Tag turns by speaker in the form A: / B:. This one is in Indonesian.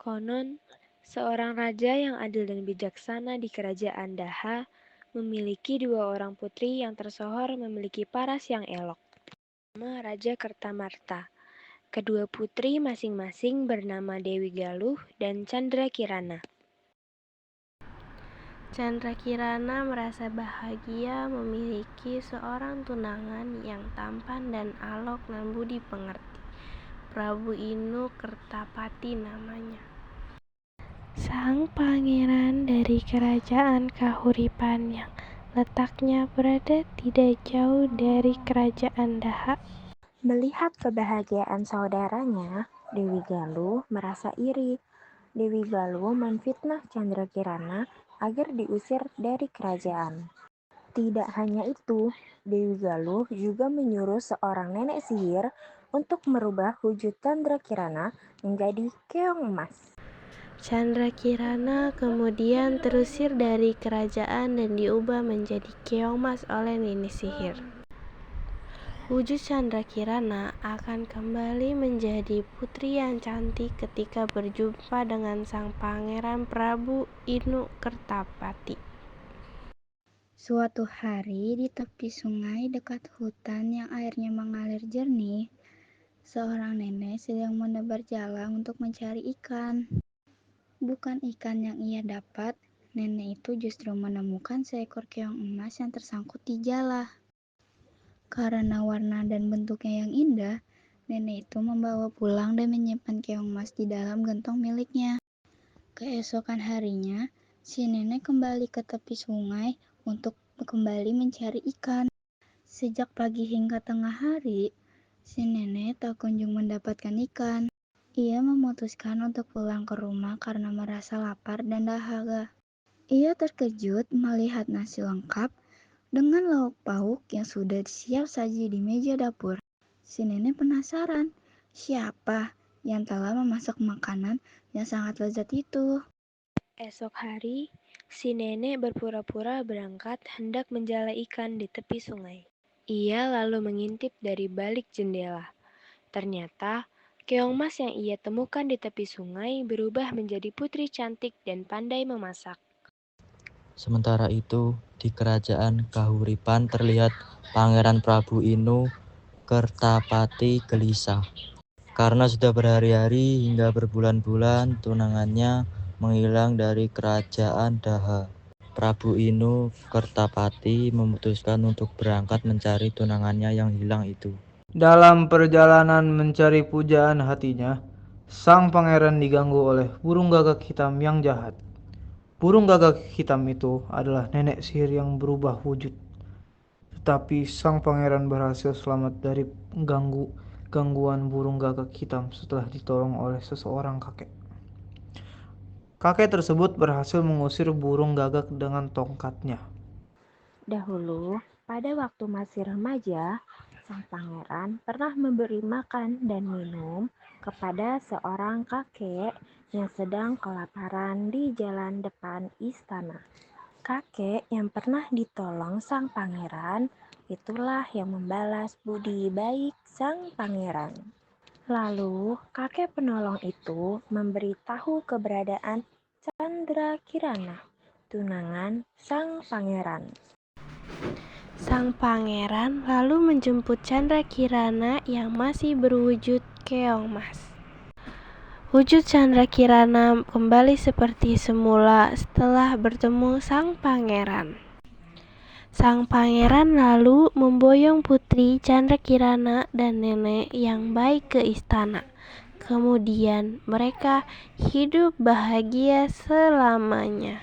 A: Konon, seorang raja yang adil dan bijaksana di kerajaan Daha memiliki dua orang putri yang tersohor memiliki paras yang elok. Nama Raja Kertamarta. Kedua putri masing-masing bernama Dewi Galuh dan Candrakirana. Candrakirana merasa bahagia memiliki seorang tunangan yang tampan dan alok dan budi pengerti. Prabu Inu Kertapati namanya. Sang pangeran dari kerajaan Kahuripan yang letaknya berada tidak jauh dari kerajaan Daha. Melihat kebahagiaan saudaranya, Dewi Galuh merasa iri. Dewi Galuh memfitnah Candrakirana agar diusir dari kerajaan. Tidak hanya itu, Dewi Galuh juga menyuruh seorang nenek sihir untuk merubah wujud Candrakirana menjadi keong emas. Candrakirana kemudian terusir dari kerajaan dan diubah menjadi keong emas oleh nenek sihir. Wujud Candrakirana akan kembali menjadi putri yang cantik ketika berjumpa dengan sang pangeran Prabu Inu Kertapati.
B: Suatu hari di tepi sungai dekat hutan yang airnya mengalir jernih, seorang nenek sedang menebar jala untuk mencari ikan. Bukan ikan yang ia dapat, nenek itu justru menemukan seekor keong emas yang tersangkut di jala. Karena warna dan bentuknya yang indah, nenek itu membawa pulang dan menyimpan keong emas di dalam gentong miliknya. Keesokan harinya, si nenek kembali ke tepi sungai untuk kembali mencari ikan. Sejak pagi hingga tengah hari, si nenek tak kunjung mendapatkan ikan. Ia memutuskan untuk pulang ke rumah karena merasa lapar dan dahaga. Ia terkejut melihat nasi lengkap dengan lauk pauk yang sudah siap saji di meja dapur. Si nenek penasaran, siapa yang telah memasak makanan yang sangat lezat itu.
A: Esok hari, si nenek berpura-pura berangkat hendak menjala ikan di tepi sungai. Ia lalu mengintip dari balik jendela. Ternyata, keong emas yang ia temukan di tepi sungai berubah menjadi putri cantik dan pandai memasak.
C: Sementara itu, di kerajaan Kahuripan terlihat Pangeran Prabu Inu Kertapati gelisah. Karena sudah berhari-hari hingga berbulan-bulan tunangannya menghilang dari kerajaan Daha. Prabu Inu Kertapati memutuskan untuk berangkat mencari tunangannya yang hilang itu.
D: Dalam perjalanan mencari pujaan hatinya, sang pangeran diganggu oleh burung gagak hitam yang jahat. Burung gagak hitam itu adalah nenek sihir yang berubah wujud. Tetapi sang pangeran berhasil selamat dari gangguan burung gagak hitam setelah ditolong oleh seseorang kakek. Kakek tersebut berhasil mengusir burung gagak dengan tongkatnya.
A: Dahulu, pada waktu masih remaja, sang pangeran pernah memberi makan dan minum kepada seorang kakek yang sedang kelaparan di jalan depan istana. Kakek yang pernah ditolong sang pangeran, itulah yang membalas budi baik sang pangeran. Lalu, kakek penolong itu memberitahu keberadaan Candrakirana, tunangan sang pangeran. Sang pangeran lalu menjemput Candrakirana yang masih berwujud keong emas. Wujud Candrakirana kembali seperti semula setelah bertemu sang pangeran. Sang pangeran lalu memboyong putri Candrakirana dan nenek yang baik ke istana. Kemudian mereka hidup bahagia selamanya.